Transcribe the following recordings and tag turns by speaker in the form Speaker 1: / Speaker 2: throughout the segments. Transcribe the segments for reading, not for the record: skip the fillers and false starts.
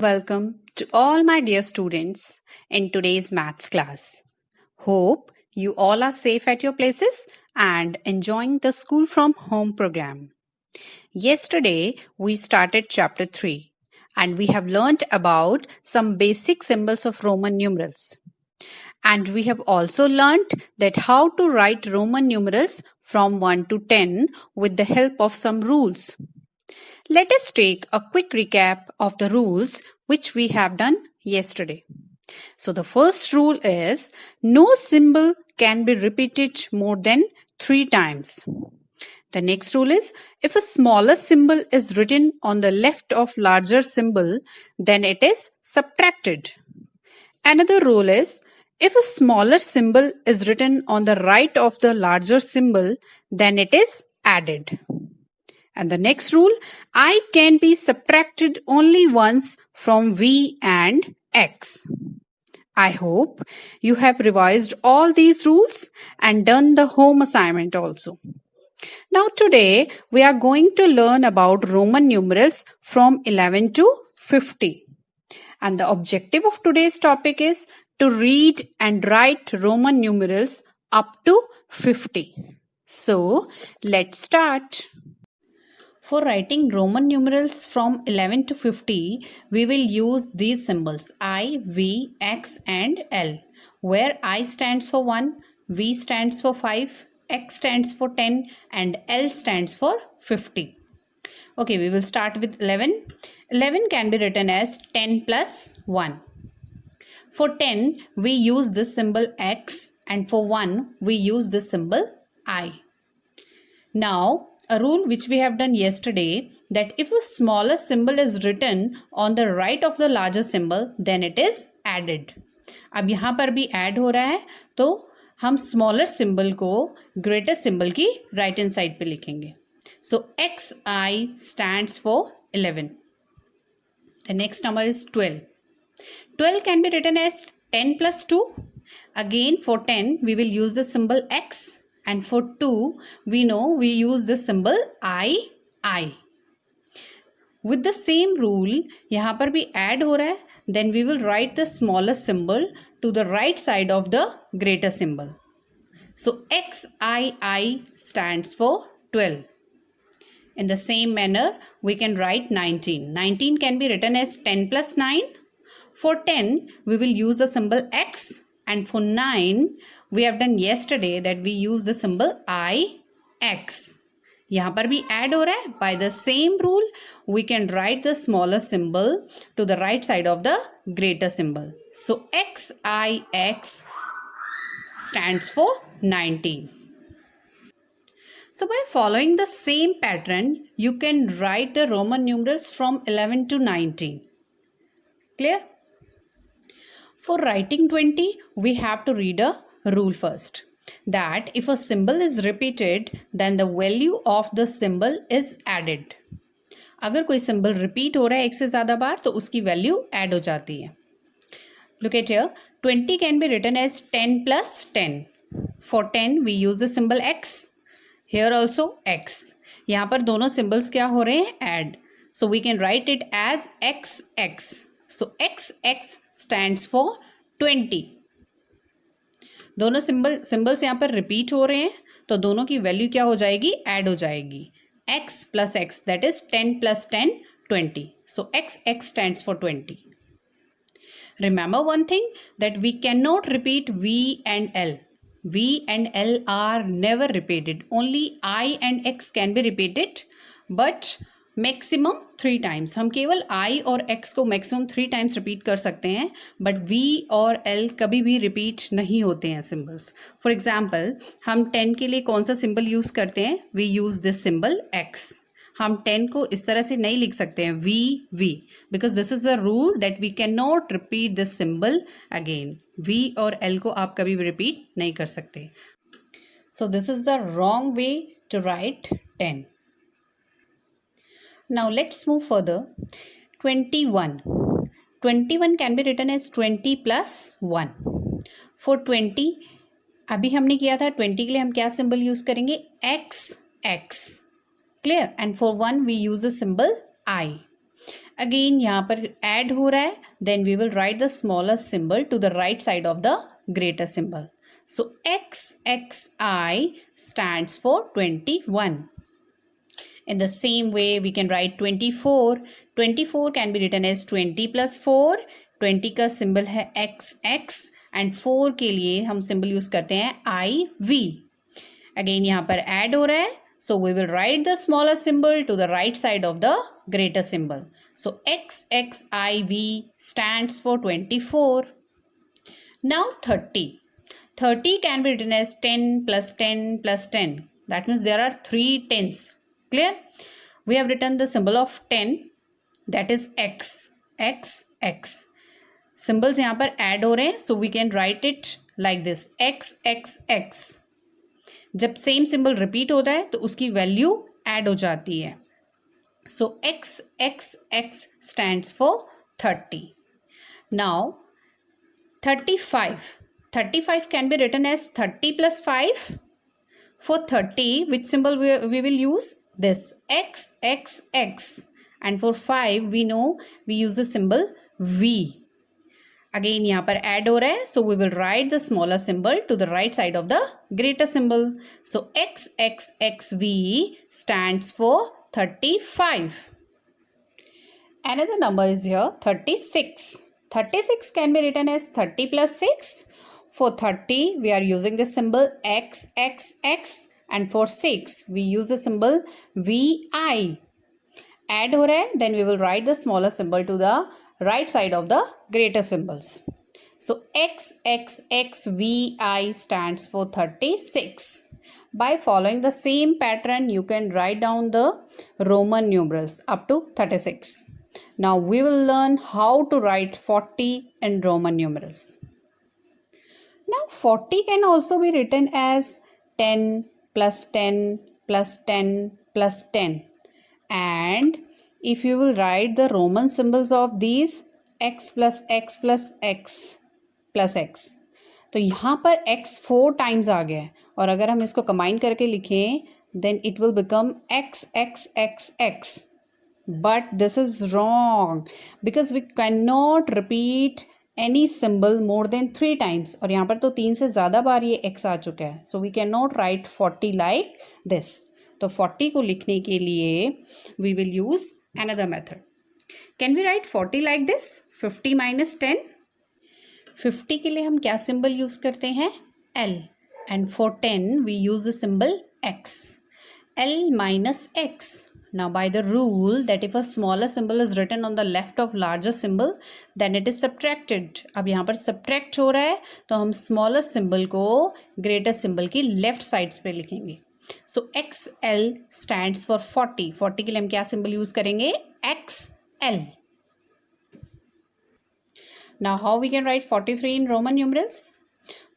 Speaker 1: Welcome to all my dear students in today's maths class. Hope you all are safe at your places and enjoying the school from home program. Yesterday we started chapter 3 and we have learnt about some basic symbols of Roman numerals. And we have also learnt that how to write Roman numerals from 1 to 10 with the help of some rules. Let us take a quick recap of the rules which we have done yesterday. So the first rule is no symbol can be repeated more than 3 times. The next rule is if a smaller symbol is written on the left of larger symbol, then it is subtracted. Another rule is if a smaller symbol is written on the right of the larger symbol, then it is added. And the next rule, I can be subtracted only once from V and X. I hope you have revised all these rules and done the home assignment also. Now today we are going to learn about Roman numerals from 11 to 50. And the objective of today's topic is to read and write Roman numerals up to 50. So let's start. For writing Roman numerals from 11 to 50, we will use these symbols I, V, X and L, where I stands for 1, V stands for 5, X stands for 10 and L stands for 50. Okay, we will start with 11. 11 can be written as 10 plus 1. For 10, we use this symbol X and for 1, we use this symbol I. Now, a rule which we have done yesterday that if a smaller symbol is written on the right of the larger symbol, then it is added. अब यहाँ पर भी add हो रहा है तो हम smaller symbol को greater symbol की right hand side पे लिखेंगे. So XI stands for 11. The next number is 12. 12 can be written as 10 plus 2. Again for 10 we will use the symbol X. And for 2, we know we use the symbol I. With the same rule, यहाँ पर भी add हो रहा है, then we will write the smaller symbol to the right side of the greater symbol. So XII stands for 12. In the same manner, we can write 19. 19 can be written as 10 plus 9. For 10, we will use the symbol X. And for 9, we have done yesterday that we use the symbol IX. यहाँ पर भी add हो रहा है. By the same rule, we can write the smaller symbol to the right side of the greater symbol. So XIX stands for 19. So by following the same pattern, you can write the Roman numerals from 11 to 19. Clear? For writing 20, we have to read a rule first. That if a symbol is repeated, then the value of the symbol is added. अगर कोई symbol repeat हो रहा है एक से ज़्यादा बार तो उसकी value add हो जाती है. Look at here. 20 can be written as 10 plus 10. For 10, we use the symbol X. Here also X. यहाँ पर दोनों symbols क्या हो रहे हैं? Add. So we can write it as XX. So XX stands for 20. दोनों सिंबल्स यहाँ पर रिपीट हो रहे हैं तो दोनों की वैल्यू क्या हो जाएगी? ऐड हो जाएगी. x plus x, that is 10 plus 10, 20. So x stands for 20. Remember one thing, that we cannot repeat V and L. V and L are never repeated. Only I and X can be repeated, but maximum 3 times. हम केवल I और X को maximum 3 times repeat कर सकते हैं, but V और L कभी भी रिपीट नहीं होते हैं सिंबल्स. फॉर एग्जाम्पल, हम 10 के लिए कौन सा सिंबल यूज़ करते हैं? We use this symbol X. हम 10 को इस तरह से नहीं लिख सकते हैं V, because this is a rule that we can not repeat this symbol again. V और L को आप कभी भी रिपीट नहीं कर सकते. So this is the wrong way to write 10. Now let's move further. 21. 21 can be written as 20 plus 1. For 20, अभी हमने किया था 20 के लिए हम क्या symbol use करेंगे? XX. Clear? And for 1 we use the symbol I. Again यहाँ पर ऐड हो रहा है, then we will write the smaller symbol to the right side of the greater symbol. So XXI stands for 21. In the same way, we can write 24. 24 can be written as 20 plus 4. 20 का symbol है XX and 4 के लिए हम symbol use करते हैं IV. Again यहाँ पर add हो रहा है, so we will write the smaller symbol to the right side of the greater symbol. So XXIV stands for 24. Now 30. 30 can be written as 10 plus 10 plus 10. That means there are 3 tens. Clear? We have written the symbol of 10, that is X. X, X. Symbols यहाँ पर add हो रहे हैं, so we can write it like this. X, X, X. जब same symbol repeat होता है तो उसकी value add हो जाती है. So X, X, X stands for 30. Now 35. 35 can be written as 30 plus 5. For 30, which symbol we will use? This X, X, X. And for 5, we know we use the symbol V. Again, यहाँ पर add हो रहा है, so we will write the smaller symbol to the right side of the greater symbol. So X, X, X, V stands for 35. Another number is here, 36. 36 can be written as 30 plus 6. For 30, we are using the symbol X, X, X. And for 6, we use the symbol VI. Add हो रहा है, then we will write the smaller symbol to the right side of the greater symbols. So X, X, X, VI stands for 36. By following the same pattern, you can write down the Roman numerals up to 36. Now we will learn how to write 40 in Roman numerals. Now 40 can also be written as 10 plus 10 plus 10 plus 10. And if you will write the Roman symbols of these, x plus x plus x plus x, तो यहाँ पर x 4 times आ गया है, और अगर हम इसको combine करके लिखें then it will become x x x x. But this is wrong because we cannot repeat any symbol more than 3 times, और यहाँ पर तो 3 से ज़्यादा बार ये x आ चुका है, so we cannot write 40 like this. तो 40 को लिखने के लिए we will use another method. Can we write 40 like this? 50 minus 10. 50 के लिए हम क्या सिंबल यूज करते हैं? L. And for 10 we use the symbol x. L minus x. Now by the rule that if a smaller symbol is written on the left of larger symbol, then it is subtracted. अब यहाँ पर subtract हो रहा है, तो हम smaller symbol को greater symbol की left sides पे लिखेंगे. So XL stands for 40. 40 के लिए हम क्या symbol use करेंगे? XL. Now how we can write 43 in Roman numerals?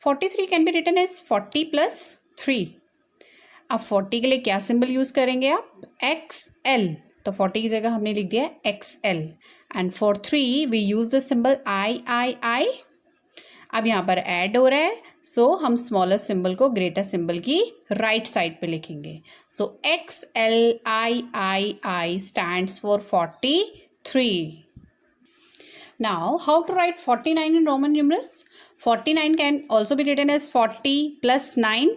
Speaker 1: 43 can be written as 40 plus 3. अब 40 के लिए क्या सिंबल यूज करेंगे आप? XL. तो 40 की जगह हमने लिख दिया XL. And for 3 we use the symbol I. अब यहाँ पर ऐड हो रहा है, सो हम स्मॉलर सिंबल को ग्रेटर सिंबल की राइट साइड पे लिखेंगे. सो XLII stands for 43. Now, how to write 49 in Roman numerals? 49 can also be written as 40 plus 9.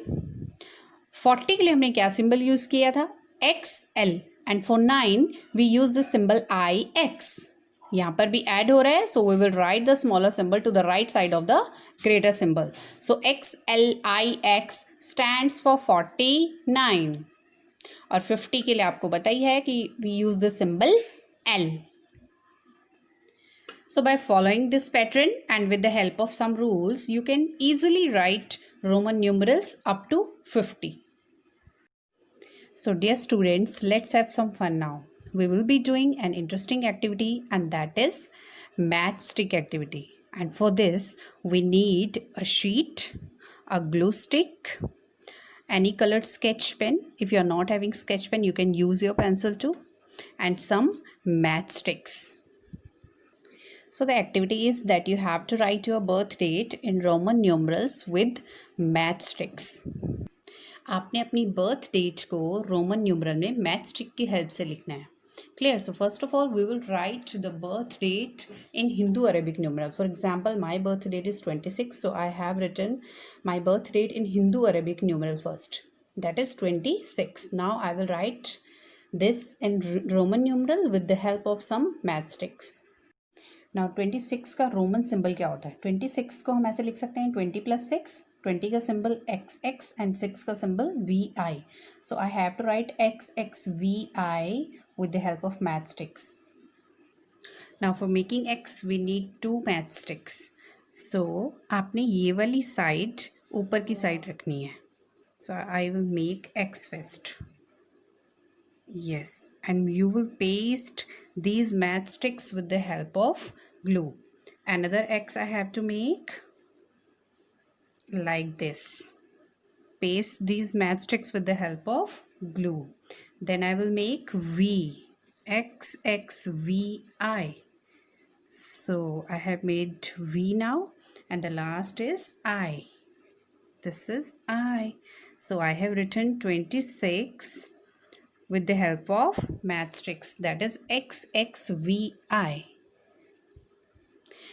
Speaker 1: 40 के लिए हमने क्या सिंबल यूज किया था? XL. And for 9 we use the symbol IX. यहाँ पर भी ऐड हो रहा है, so we will write the smaller symbol to the right side of the greater symbol. So XLIX stands for 49. और 50 के लिए आपको बताई है कि we use the symbol L. So by following this pattern and with the help of some rules, you can easily write Roman numerals up to 50. So dear students, let's have some fun now. We will be doing an interesting activity, and that is matchstick activity. And for this, we need a sheet, a glue stick, any colored sketch pen. If you are not having sketch pen, you can use your pencil too, and some matchsticks. So the activity is that you have to write your birth date in Roman numerals with matchsticks. आपने अपनी birth date को Roman numeral में matchstick की help से लिखना है. Clear? So first of all, we will write the birth date in Hindu Arabic numeral. For example, my birth date is 26. So I have written my birth date in Hindu Arabic numeral first. That is 26. Now I will write this in Roman numeral with the help of some matchsticks. Now 26 का Roman symbol क्या होता है? 26 को हम ऐसे लिख सकते हैं 20 + 6. 20 का सिंबल XX and 6 का symbol VI. So I have to write XXVI with the help of matchsticks. Now for making X we need 2 matchsticks. So आपने ये वाली साइड ऊपर की साइड रखनी है. So I will make X first. Yes, and you will paste these matchsticks with the help of glue. Another X I have to make like this. Paste these matchsticks with the help of glue. Then I will make V, XXVI. So I have made V now, and the last is I. This is I. So I have written 26 with the help of matchsticks, that is XXVI.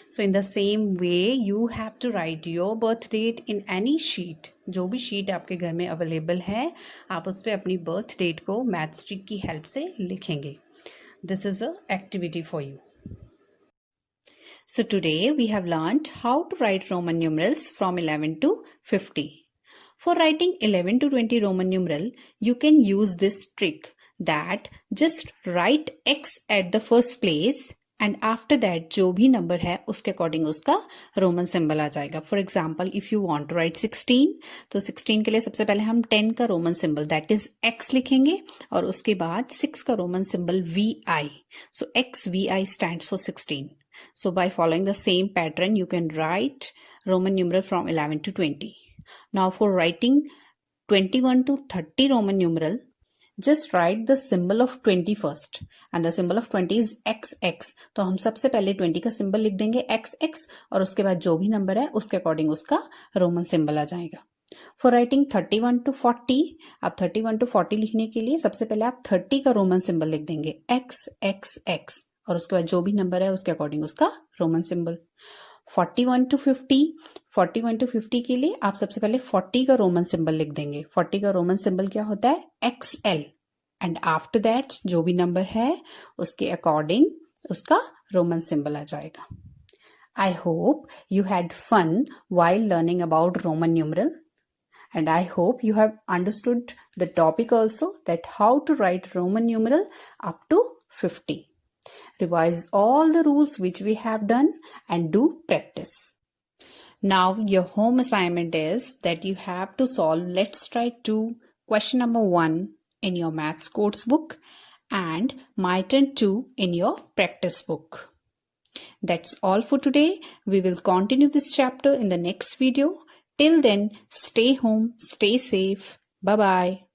Speaker 1: So in the same way you have to write your birth date in any sheet. जो भी sheet आपके घर में available है आप उस पर अपनी birth date को matchstick की help से लिखेंगे. This is a activity for you. So today we have learned how to write Roman numerals from 11 to 50. For writing 11 to 20 Roman numeral, you can use this trick that just write X at the first place and after that जो भी number है उसके according उसका Roman symbol आ जाएगा. For example, if you want to write 16, तो 16 के लिए सबसे पहले हम 10 का Roman symbol that is X लिखेंगे और उसके बाद 6 का Roman symbol VI. So XVI stands for 16. So by following the same pattern, you can write Roman numeral from 11 to 20. Now for writing 21 to 30 Roman numeral, just write the symbol of 20 first and the symbol of 20 is XX. तो हम सबसे पहले 20 का symbol लिख देंगे XX और उसके बाद जो भी number है उसके according उसका Roman symbol आ जाएगा. For writing 31 to 40, आप 31 to 40 लिखने के लिए सबसे पहले आप 30 का Roman symbol लिख देंगे XXX और उसके बाद जो भी number है उसके according उसका Roman symbol. 41 to 50, 41 to 50 के लिए आप सबसे पहले 40 का रोमन सिंबल लिख देंगे. 40 का रोमन सिंबल क्या होता है? XL. एंड आफ्टर दैट जो भी नंबर है उसके अकॉर्डिंग उसका रोमन सिंबल आ जाएगा. I hope you had fun while learning about Roman numeral, and I hope you have understood the topic also, that how to write Roman numeral up to 50. Revise all the rules which we have done and do practice. Now your home assignment is that you have to solve Let's Try 2 question number 1 in your maths course book and My Turn 2 in your practice book. That's all for today. We will continue this chapter in the next video. Till then, stay home, stay safe. Bye-bye.